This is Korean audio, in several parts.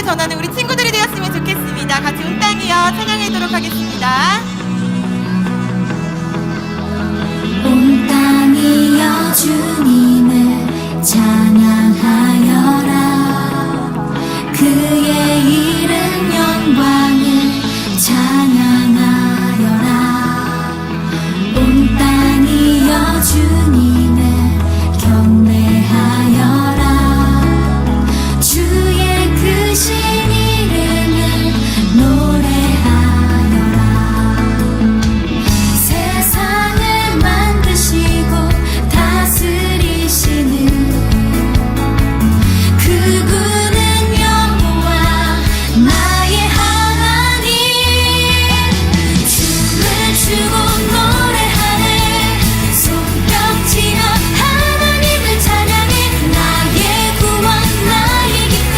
전하는 우리 친구들이 되었으면 좋겠습니다. 같이 온 땅이여 찬양하도록 하겠습니다. 온 땅이여 주님을 찬양하여라. 그의 이름 영광을 찬양하여라. 온 땅이여 주님을 경배하여라. 주의 크신 이름을 노래하여라. 세상을 만드시고 다스리시는 그분은 여호와 나의 하나님. 춤을 추고 노래하네. 손뼉치며 하나님을 찬양해. 나의 구원 나의 기쁨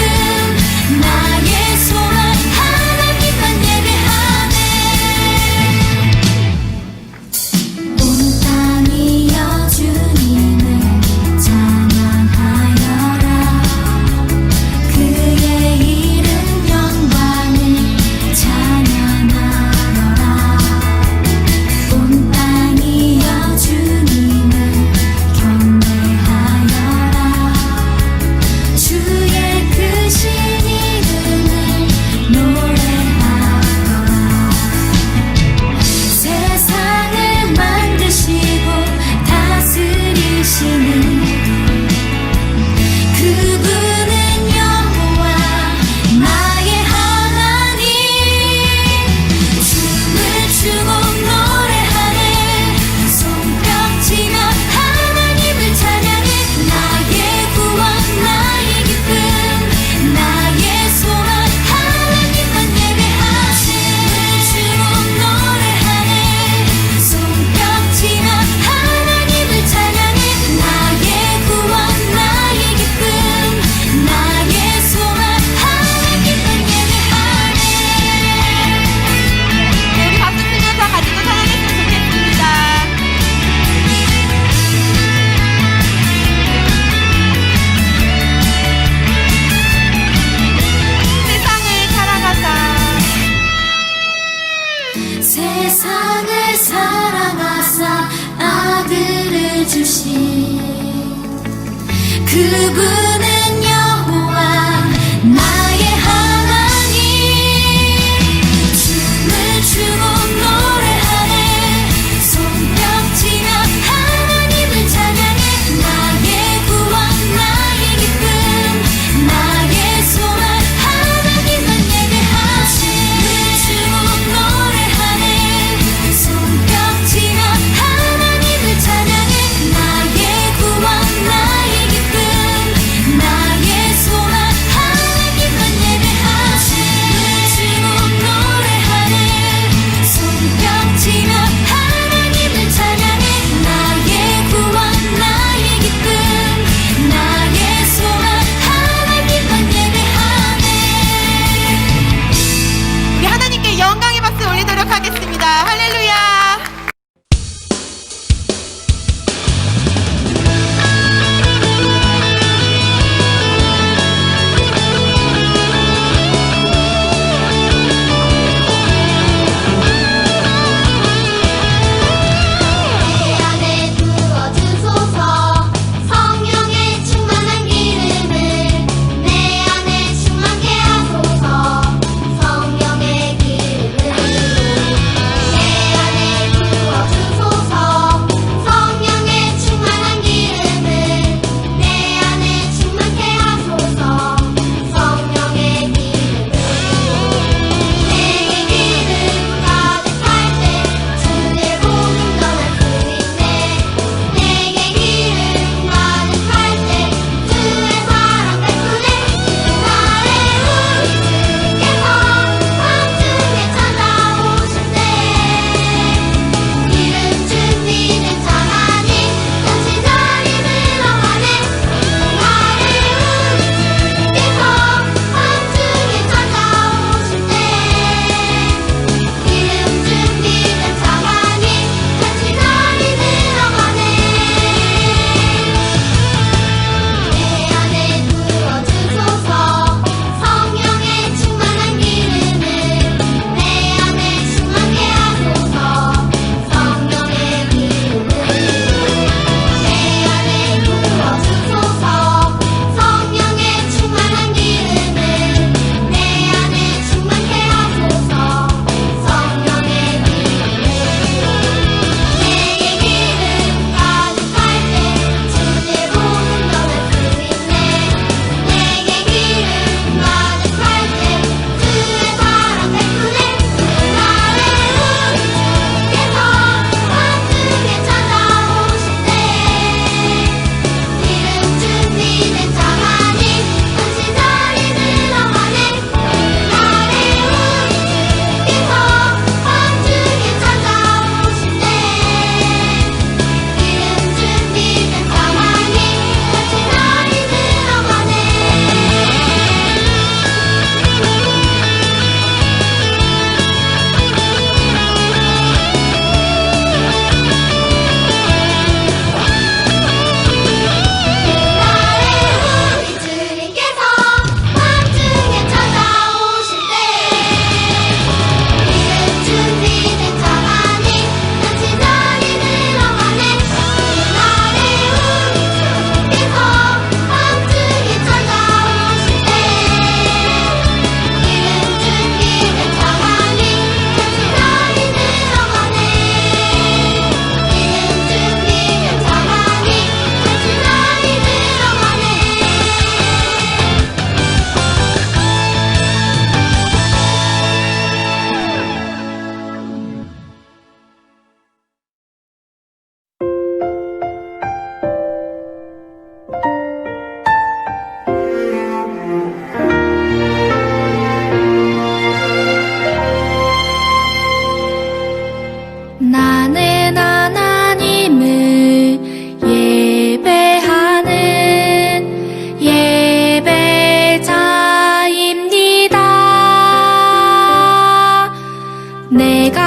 나의 소망 하나님만 예배하네. 온 땅이여 주님을 찬양하여라. 그의 이름 영광을 찬양하여라. 온 땅이여 주님을 경배하여라. 주의 크신 이름을 노래하여라. 세상을 만드시고 다스리시는 그분은 여호와 나의 하나님. 춤을 추고 노래하네. 손뼉치며 하나님을 찬양해. 나의 구원 나의 기쁨 나의 소망 하나님만 예배하네. 춤을 추고 노래하네. 손뼉치며 하나님을 찬양해. 나의 구원 나의 기쁨 나의 소망 하나님만 예배하네. 네, 우리 박수 치면서 같이 또 찬양했으면 좋겠습니다. 세상을 사랑하사 아들을 주신 그분은 여호와 나의 하나님. 춤을 추고 노래하네. 손뼉치며 하나님을 찬양해. 나의 구원 나의 기쁨 나의 소망 하나님만 예배하네. 춤을 추고 노래하네. 손뼉치며 하나님을 찬양해. 나의 구원 나의 기쁨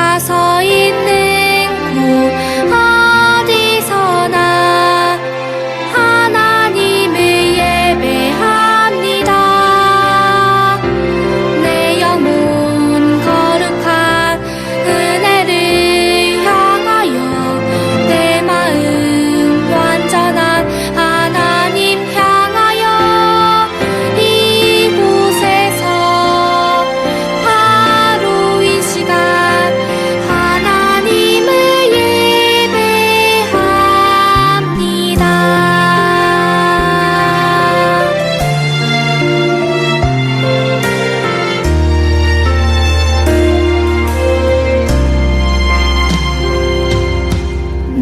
내가 서 있는 곳 어디서나 하나님을 예배합니다. 내 영혼 거룩한 은혜를 향하여 내 마음 완전한 하나님 향하여 이곳에서 바로 이 시간 하나님을 예배합니다.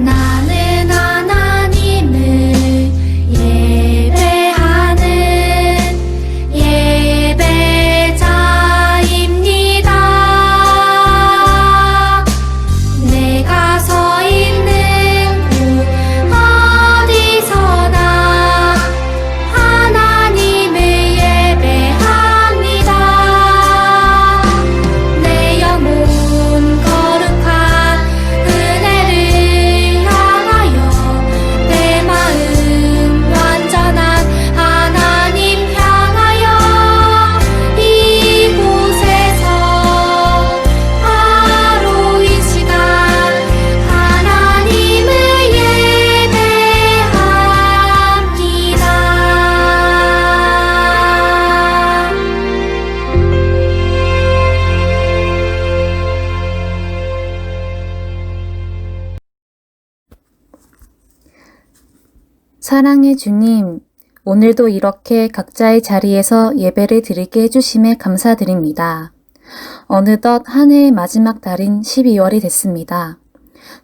나는 하나님을 예배하는 예배자입니다. 내가 서 있는 곳 어디서나 하나님을 예배합니다. 내 영혼 거룩한 은혜를 향하여 내 마음 완전한 하나님 향하여 이곳에서 바로 이 시간 하나님을 예배합니다. 사랑의 주님, 오늘도 이렇게 각자의 자리에서 예배를 드리게 해주심에 감사드립니다. 어느덧 한 해의 마지막 달인 12월이 됐습니다.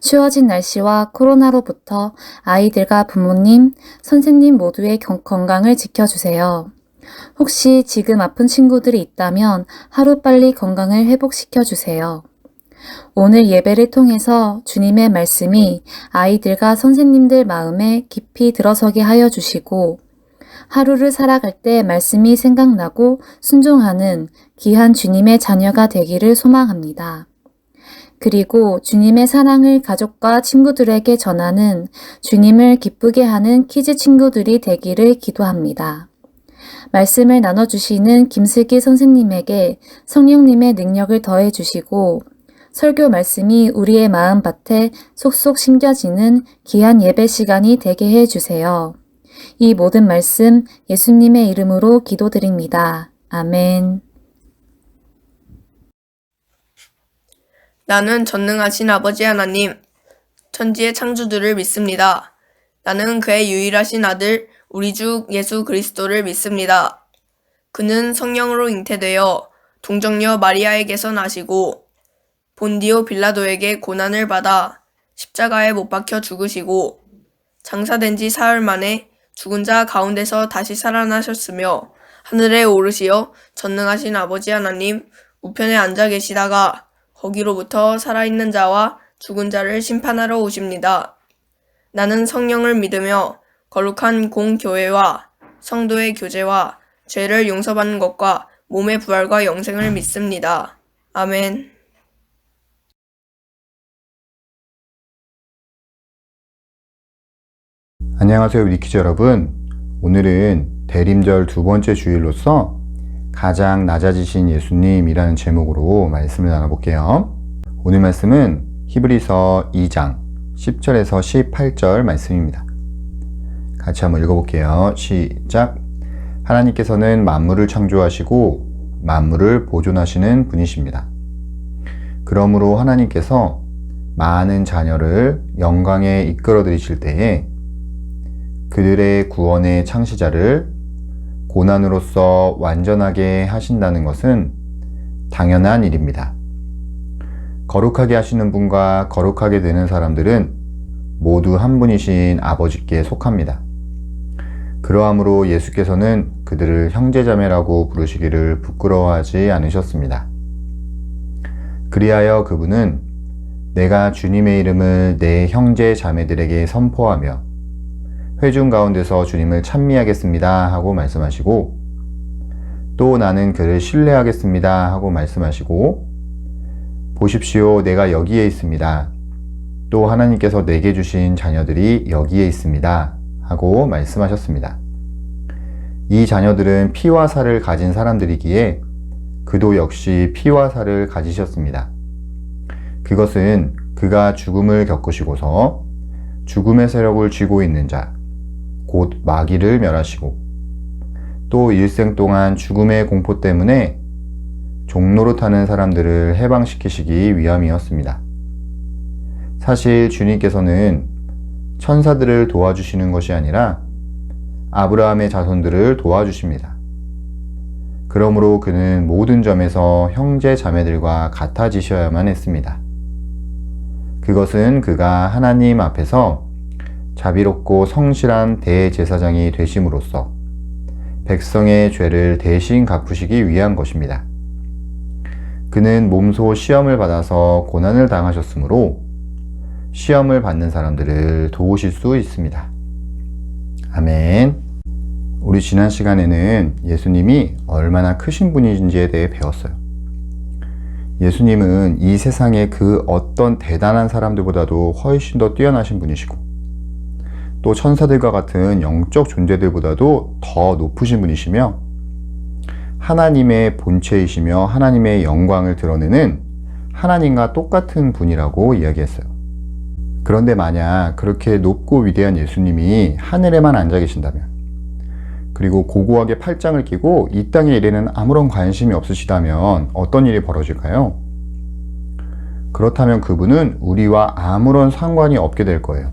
추워진 날씨와 코로나로부터 아이들과 부모님, 선생님 모두의 건강을 지켜주세요. 혹시 지금 아픈 친구들이 있다면 하루빨리 건강을 회복시켜주세요. 오늘 예배를 통해서 주님의 말씀이 아이들과 선생님들 마음에 깊이 들어서게 하여 주시고 하루를 살아갈 때 말씀이 생각나고 순종하는 귀한 주님의 자녀가 되기를 소망합니다. 그리고 주님의 사랑을 가족과 친구들에게 전하는 주님을 기쁘게 하는 키즈 친구들이 되기를 기도합니다. 말씀을 나눠주시는 김슬기 선생님에게 성령님의 능력을 더해 주시고 설교 말씀이 우리의 마음밭에 쏙쏙 심겨지는 귀한 예배 시간이 되게 해주세요. 이 모든 말씀 예수님의 이름으로 기도드립니다. 아멘. 나는 전능하신 아버지 하나님, 천지의 창조주를 믿습니다. 나는 그의 유일하신 아들, 우리 주 예수 그리스도를 믿습니다. 그는 성령으로 잉태되어 동정녀 마리아에게서 나시고 본디오 빌라도에게 고난을 받아 십자가에 못 박혀 죽으시고 장사된 지 사흘 만에 죽은 자 가운데서 다시 살아나셨으며 하늘에 오르시어 전능하신 아버지 하나님 우편에 앉아 계시다가 거기로부터 살아있는 자와 죽은 자를 심판하러 오십니다. 나는 성령을 믿으며 거룩한 공교회와 성도의 교제와 죄를 용서받는 것과 몸의 부활과 영생을 믿습니다. 아멘. 안녕하세요, 리키즈 여러분. 오늘은 대림절 두 번째 주일로서 가장 낮아지신 예수님이라는 제목으로 말씀을 나눠볼게요. 오늘 말씀은 히브리서 2장 10절에서 18절 말씀입니다. 같이 한번 읽어볼게요. 시작. 하나님께서는 만물을 창조하시고 만물을 보존하시는 분이십니다. 그러므로 하나님께서 많은 자녀를 영광에 이끌어 들이실 때에 그들의 구원의 창시자를 고난으로서 완전하게 하신다는 것은 당연한 일입니다. 거룩하게 하시는 분과 거룩하게 되는 사람들은 모두 한 분이신 아버지께 속합니다. 그러함으로 예수께서는 그들을 형제자매라고 부르시기를 부끄러워하지 않으셨습니다. 그리하여 그분은 내가 주님의 이름을 내 형제 자매들에게 선포하며 회중 가운데서 주님을 찬미하겠습니다 하고 말씀하시고, 또 나는 그를 신뢰하겠습니다 하고 말씀하시고, 보십시오, 내가 여기에 있습니다. 또 하나님께서 내게 주신 자녀들이 여기에 있습니다. 하고 말씀하셨습니다. 이 자녀들은 피와 살을 가진 사람들이기에 그도 역시 피와 살을 가지셨습니다. 그것은 그가 죽음을 겪으시고서 죽음의 세력을 쥐고 있는 자, 곧 마귀를 멸하시고 또 일생 동안 죽음의 공포 때문에 종노릇하는 사람들을 해방시키시기 위함이었습니다. 사실 주님께서는 천사들을 도와주시는 것이 아니라 아브라함의 자손들을 도와주십니다. 그러므로 그는 모든 점에서 형제 자매들과 같아지셔야만 했습니다. 그것은 그가 하나님 앞에서 자비롭고 성실한 대제사장이 되심으로써 백성의 죄를 대신 갚으시기 위한 것입니다. 그는 몸소 시험을 받아서 고난을 당하셨으므로 시험을 받는 사람들을 도우실 수 있습니다. 아멘. 우리 지난 시간에는 예수님이 얼마나 크신 분인지에 대해 배웠어요. 예수님은 이 세상의 그 어떤 대단한 사람들보다도 훨씬 더 뛰어나신 분이시고 또 천사들과 같은 영적 존재들보다도 더 높으신 분이시며 하나님의 본체이시며 하나님의 영광을 드러내는 하나님과 똑같은 분이라고 이야기했어요. 그런데 만약 그렇게 높고 위대한 예수님이 하늘에만 앉아 계신다면 그리고 고고하게 팔짱을 끼고 이 땅의 일에는 아무런 관심이 없으시다면 어떤 일이 벌어질까요? 그렇다면 그분은 우리와 아무런 상관이 없게 될 거예요.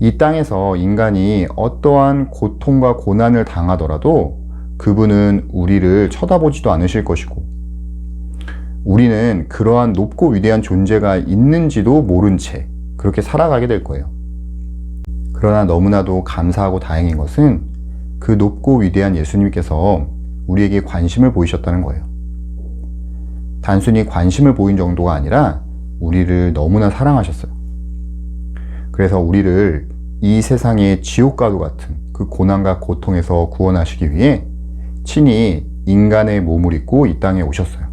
이 땅에서 인간이 어떠한 고통과 고난을 당하더라도 그분은 우리를 쳐다보지도 않으실 것이고 우리는 그러한 높고 위대한 존재가 있는지도 모른 채 그렇게 살아가게 될 거예요. 그러나 너무나도 감사하고 다행인 것은 그 높고 위대한 예수님께서 우리에게 관심을 보이셨다는 거예요. 단순히 관심을 보인 정도가 아니라 우리를 너무나 사랑하셨어요. 그래서 우리를 이 세상의 지옥과도 같은 그 고난과 고통에서 구원하시기 위해 친히 인간의 몸을 입고 이 땅에 오셨어요.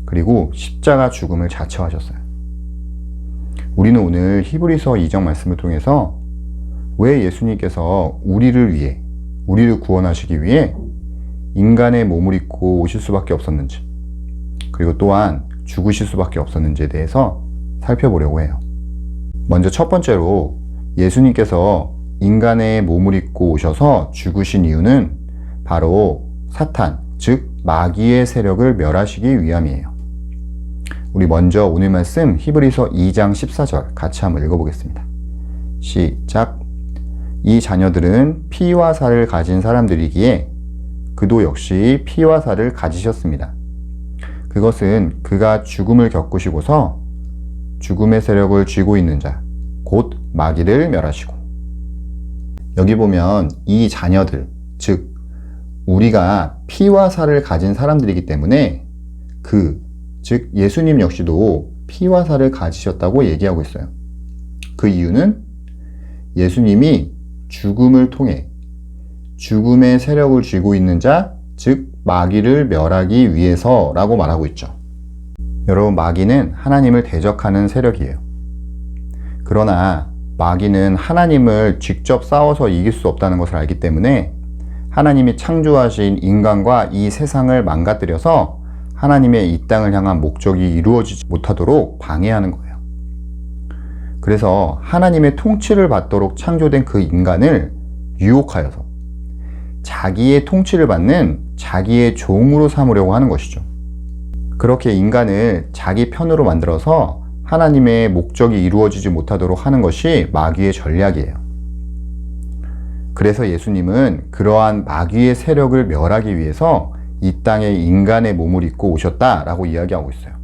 그리고 십자가 죽음을 자처하셨어요. 우리는 오늘 히브리서 2장 말씀을 통해서 왜 예수님께서 우리를 위해, 우리를 구원하시기 위해 인간의 몸을 입고 오실 수밖에 없었는지, 그리고 또한 죽으실 수밖에 없었는지에 대해서 살펴보려고 해요. 먼저 첫 번째로 예수님께서 인간의 몸을 입고 오셔서 죽으신 이유는 바로 사탄, 즉 마귀의 세력을 멸하시기 위함이에요. 우리 먼저 오늘 말씀 히브리서 2장 14절 같이 한번 읽어보겠습니다. 시작. 이 자녀들은 피와 살을 가진 사람들이기에 그도 역시 피와 살을 가지셨습니다. 그것은 그가 죽음을 겪으시고서 죽음의 세력을 쥐고 있는 자, 곧 마귀를 멸하시고. 여기 보면 이 자녀들, 즉 우리가 피와 살을 가진 사람들이기 때문에 즉 예수님 역시도 피와 살을 가지셨다고 얘기하고 있어요. 그 이유는 예수님이 죽음을 통해 죽음의 세력을 쥐고 있는 자, 즉 마귀를 멸하기 위해서라고 말하고 있죠. 여러분, 마귀는 하나님을 대적하는 세력이에요. 그러나 마귀는 하나님을 직접 싸워서 이길 수 없다는 것을 알기 때문에 하나님이 창조하신 인간과 이 세상을 망가뜨려서 하나님의 이 땅을 향한 목적이 이루어지지 못하도록 방해하는 거예요. 그래서 하나님의 통치를 받도록 창조된 그 인간을 유혹하여서 자기의 통치를 받는 자기의 종으로 삼으려고 하는 것이죠. 그렇게 인간을 자기 편으로 만들어서 하나님의 목적이 이루어지지 못하도록 하는 것이 마귀의 전략이에요. 그래서 예수님은 그러한 마귀의 세력을 멸하기 위해서 이 땅에 인간의 몸을 입고 오셨다라고 이야기하고 있어요.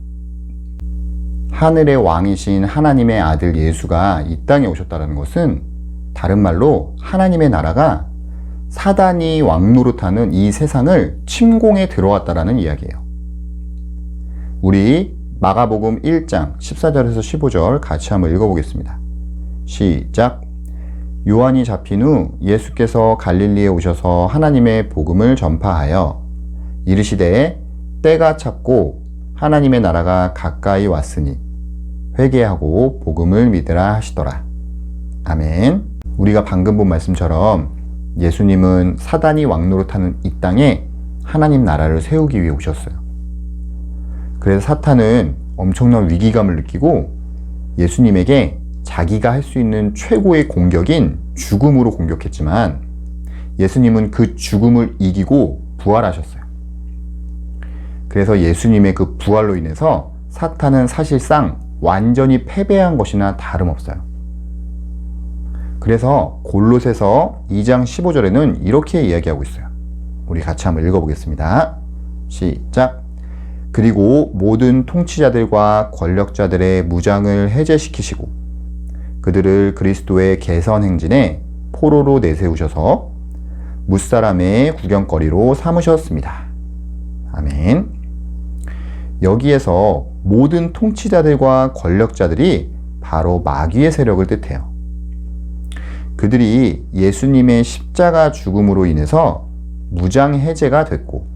하늘의 왕이신 하나님의 아들 예수가 이 땅에 오셨다는 것은 다른 말로 하나님의 나라가 사단이 왕노릇하는 이 세상을 침공에 들어왔다라는 이야기예요. 우리 마가복음 1장 14절에서 15절 같이 한번 읽어보겠습니다. 시작. 요한이 잡힌 후 예수께서 갈릴리에 오셔서 하나님의 복음을 전파하여 이르시되 때가 찼고 하나님의 나라가 가까이 왔으니 회개하고 복음을 믿으라 하시더라. 아멘. 우리가 방금 본 말씀처럼 예수님은 사단이 왕노릇하는 이 땅에 하나님 나라를 세우기 위해 오셨어요. 그래서 사탄은 엄청난 위기감을 느끼고 예수님에게 자기가 할 수 있는 최고의 공격인 죽음으로 공격했지만 예수님은 그 죽음을 이기고 부활하셨어요. 그래서 예수님의 그 부활로 인해서 사탄은 사실상 완전히 패배한 것이나 다름없어요. 그래서 골로새서 2장 15절에는 이렇게 이야기하고 있어요. 우리 같이 한번 읽어보겠습니다. 시작. 그리고 모든 통치자들과 권력자들의 무장을 해제시키시고 그들을 그리스도의 개선 행진에 포로로 내세우셔서 무사람의 구경거리로 삼으셨습니다. 아멘. 여기에서 모든 통치자들과 권력자들이 바로 마귀의 세력을 뜻해요. 그들이 예수님의 십자가 죽음으로 인해서 무장 해제가 됐고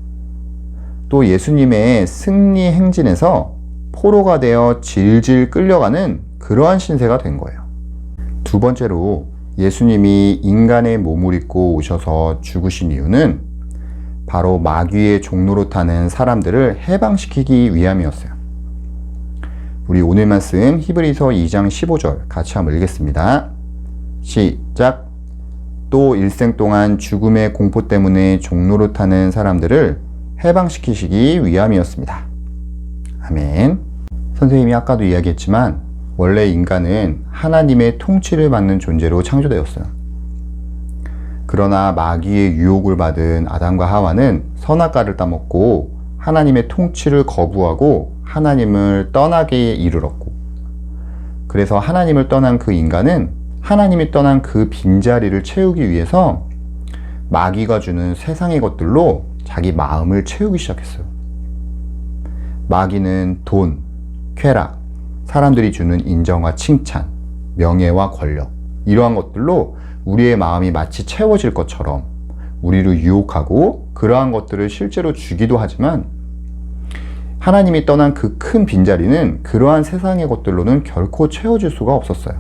또 예수님의 승리 행진에서 포로가 되어 질질 끌려가는 그러한 신세가 된 거예요. 두 번째로 예수님이 인간의 몸을 입고 오셔서 죽으신 이유는 바로 마귀의 종노릇하는 사람들을 해방시키기 위함이었어요. 우리 오늘 말씀 히브리서 2장 15절 같이 한번 읽겠습니다. 시작. 또 일생 동안 죽음의 공포 때문에 종노릇하는 사람들을 해방시키시기 위함이었습니다. 아멘. 선생님이 아까도 이야기했지만 원래 인간은 하나님의 통치를 받는 존재로 창조되었어요. 그러나 마귀의 유혹을 받은 아담과 하와는 선악과를 따먹고 하나님의 통치를 거부하고 하나님을 떠나게 이르렀고 그래서 하나님을 떠난 그 인간은 하나님이 떠난 그 빈자리를 채우기 위해서 마귀가 주는 세상의 것들로 자기 마음을 채우기 시작했어요. 마귀는 돈, 쾌락, 사람들이 주는 인정과 칭찬, 명예와 권력 이러한 것들로 우리의 마음이 마치 채워질 것처럼 우리를 유혹하고 그러한 것들을 실제로 주기도 하지만 하나님이 떠난 그 큰 빈자리는 그러한 세상의 것들로는 결코 채워질 수가 없었어요.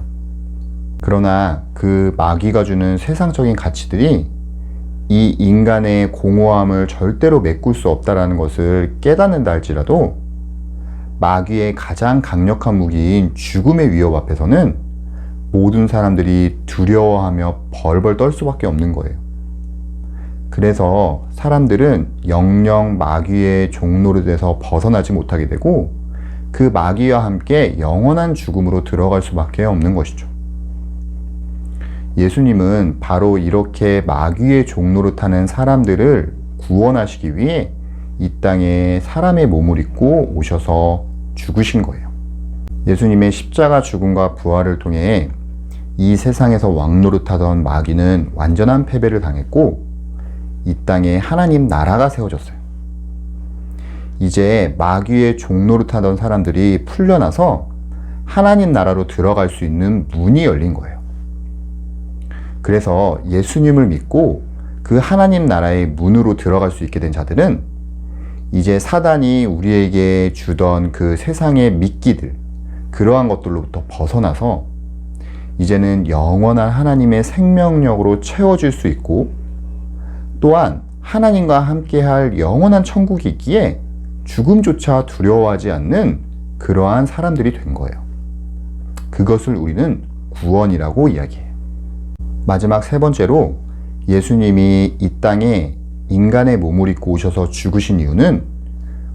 그러나 그 마귀가 주는 세상적인 가치들이 이 인간의 공허함을 절대로 메꿀 수 없다는 것을 깨닫는다 할지라도 마귀의 가장 강력한 무기인 죽음의 위협 앞에서는 모든 사람들이 두려워하며 벌벌 떨 수밖에 없는 거예요. 그래서 사람들은 영영 마귀의 종노릇에서 벗어나지 못하게 되고 그 마귀와 함께 영원한 죽음으로 들어갈 수밖에 없는 것이죠. 예수님은 바로 이렇게 마귀의 종노릇하는 사람들을 구원하시기 위해 이 땅에 사람의 몸을 입고 오셔서 죽으신 거예요. 예수님의 십자가 죽음과 부활을 통해 이 세상에서 왕노릇하던 마귀는 완전한 패배를 당했고 이 땅에 하나님 나라가 세워졌어요. 이제 마귀의 종노릇하던 사람들이 풀려나서 하나님 나라로 들어갈 수 있는 문이 열린 거예요. 그래서 예수님을 믿고 그 하나님 나라의 문으로 들어갈 수 있게 된 자들은 이제 사단이 우리에게 주던 그 세상의 미끼들, 그러한 것들로부터 벗어나서 이제는 영원한 하나님의 생명력으로 채워질 수 있고 또한 하나님과 함께할 영원한 천국이 있기에 죽음조차 두려워하지 않는 그러한 사람들이 된 거예요. 그것을 우리는 구원이라고 이야기해요. 마지막 세 번째로 예수님이 이 땅에 인간의 몸을 입고 오셔서 죽으신 이유는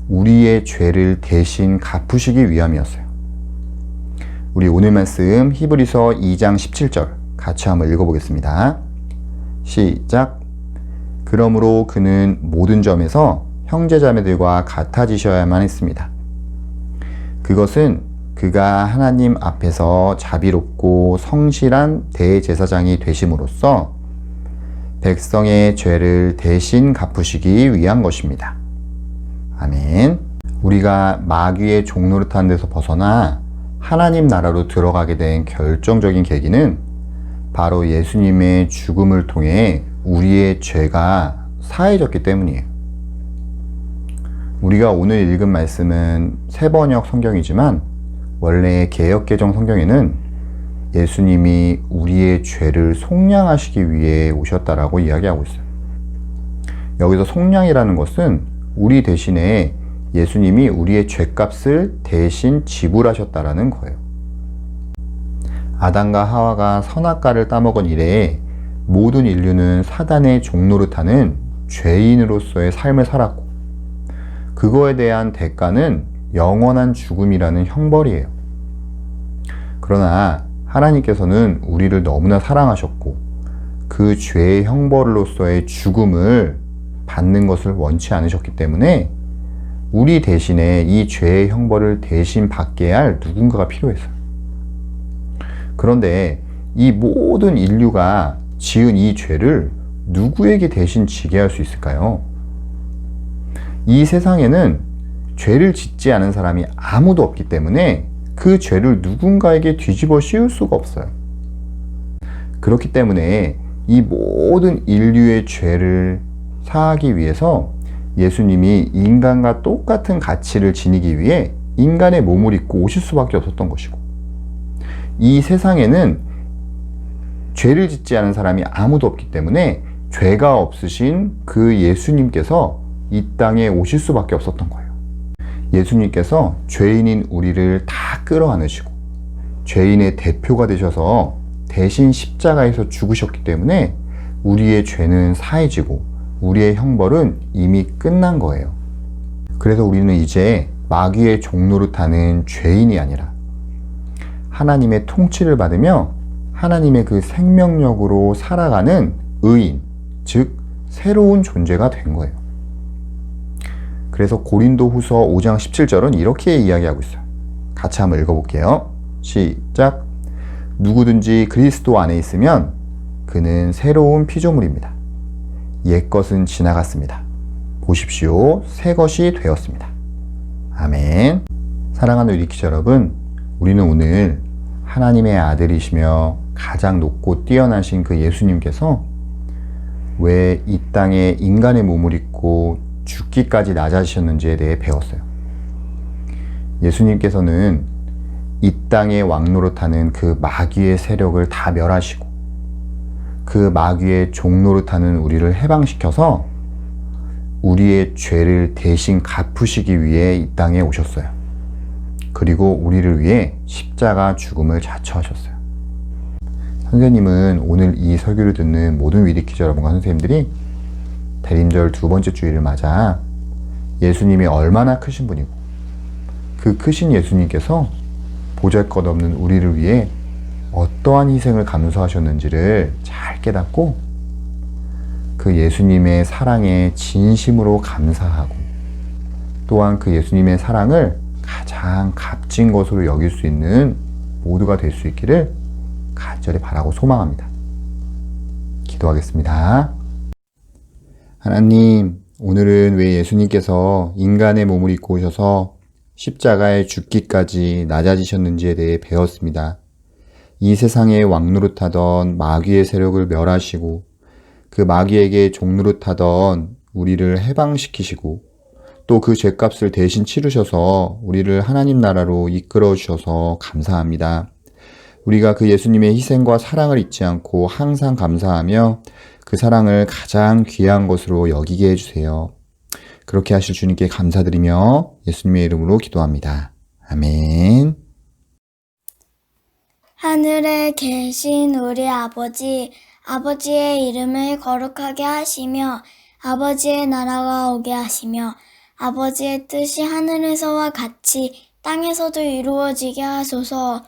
우리의 죄를 대신 갚으시기 위함이었어요. 우리 오늘 말씀 히브리서 2장 17절 같이 한번 읽어보겠습니다. 시작. 그러므로 그는 모든 점에서 형제자매들과 같아지셔야만 했습니다. 그것은 그가 하나님 앞에서 자비롭고 성실한 대제사장이 되심으로써 백성의 죄를 대신 갚으시기 위한 것입니다. 아멘. 우리가 마귀의 종노릇하는 데서 벗어나 하나님 나라로 들어가게 된 결정적인 계기는 바로 예수님의 죽음을 통해 우리의 죄가 사해졌기 때문이에요. 우리가 오늘 읽은 말씀은 새번역 성경이지만 원래 개역개정 성경에는 예수님이 우리의 죄를 속량하시기 위해 오셨다라고 이야기하고 있어요. 여기서 속량이라는 것은 우리 대신에 예수님이 우리의 죄값을 대신 지불하셨다라는 거예요. 아담과 하와가 선악과를 따먹은 이래 모든 인류는 사단의 종노릇하는 죄인으로서의 삶을 살았고, 그거에 대한 대가는 영원한 죽음이라는 형벌이에요. 그러나 하나님께서는 우리를 너무나 사랑하셨고 그 죄의 형벌로서의 죽음을 받는 것을 원치 않으셨기 때문에 우리 대신에 이 죄의 형벌을 대신 받게 할 누군가가 필요했어요. 그런데 이 모든 인류가 지은 이 죄를 누구에게 대신 지게 할 수 있을까요? 이 세상에는 죄를 짓지 않은 사람이 아무도 없기 때문에 그 죄를 누군가에게 뒤집어 씌울 수가 없어요. 그렇기 때문에 이 모든 인류의 죄를 사하기 위해서 예수님이 인간과 똑같은 가치를 지니기 위해 인간의 몸을 입고 오실 수밖에 없었던 것이고, 이 세상에는 죄를 짓지 않은 사람이 아무도 없기 때문에 죄가 없으신 그 예수님께서 이 땅에 오실 수밖에 없었던 거예요. 예수님께서 죄인인 우리를 다 끌어안으시고 죄인의 대표가 되셔서 대신 십자가에서 죽으셨기 때문에 우리의 죄는 사해지고 우리의 형벌은 이미 끝난 거예요. 그래서 우리는 이제 마귀의 종노릇하는 죄인이 아니라 하나님의 통치를 받으며 하나님의 그 생명력으로 살아가는 의인, 즉 새로운 존재가 된 거예요. 그래서 고린도후서 5장 17절은 이렇게 이야기하고 있어요. 같이 한번 읽어볼게요. 시작. 누구든지 그리스도 안에 있으면 그는 새로운 피조물입니다. 옛것은 지나갔습니다. 보십시오, 새 것이 되었습니다. 아멘. 사랑하는 우리 기자 여러분, 우리는 오늘 하나님의 아들이시며 가장 높고 뛰어나신 그 예수님께서 왜 이 땅에 인간의 몸을 입고 죽기까지 낮아지셨는지에 대해 배웠어요. 예수님께서는 이 땅에 왕노릇하는 그 마귀의 세력을 다 멸하시고 그 마귀의 종노릇하는 우리를 해방시켜서 우리의 죄를 대신 갚으시기 위해 이 땅에 오셨어요. 그리고 우리를 위해 십자가 죽음을 자처하셨어요. 선생님은 오늘 이 설교를 듣는 모든 위리키즈 여러분과 선생님들이 대림절 두 번째 주일을 맞아 예수님이 얼마나 크신 분이고 그 크신 예수님께서 보잘것없는 우리를 위해 어떠한 희생을 감수하셨는지를 잘 깨닫고 그 예수님의 사랑에 진심으로 감사하고 또한 그 예수님의 사랑을 가장 값진 것으로 여길 수 있는 모두가 될 수 있기를 간절히 바라고 소망합니다. 기도하겠습니다. 하나님, 오늘은 왜 예수님께서 인간의 몸을 입고 오셔서 십자가에 죽기까지 낮아지셨는지에 대해 배웠습니다. 이 세상에 왕노릇하던 마귀의 세력을 멸하시고 그 마귀에게 종노릇하던 우리를 해방시키시고 또 그 죄값을 대신 치르셔서 우리를 하나님 나라로 이끌어 주셔서 감사합니다. 우리가 그 예수님의 희생과 사랑을 잊지 않고 항상 감사하며 그 사랑을 가장 귀한 것으로 여기게 해주세요. 그렇게 하실 주님께 감사드리며 예수님의 이름으로 기도합니다. 아멘. 하늘에 계신 우리 아버지, 아버지의 이름을 거룩하게 하시며 아버지의 나라가 오게 하시며 아버지의 뜻이 하늘에서와 같이 땅에서도 이루어지게 하소서.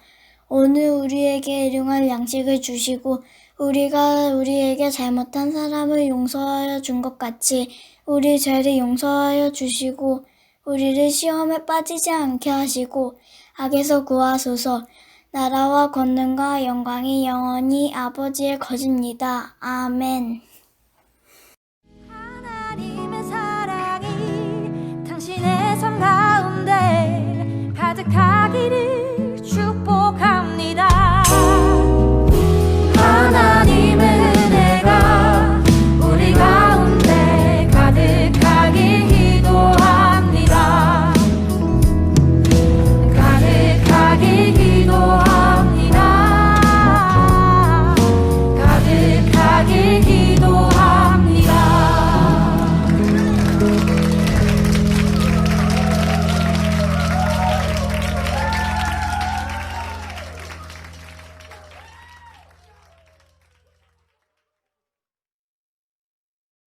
오늘 우리에게 일용할 양식을 주시고 우리가 우리에게 잘못한 사람을 용서하여 준 것 같이 우리 죄를 용서하여 주시고 우리를 시험에 빠지지 않게 하시고 악에서 구하소서. 나라와 권능과 영광이 영원히 아버지의 것입니다. 아멘. 하나님의 사랑이 당신의 삶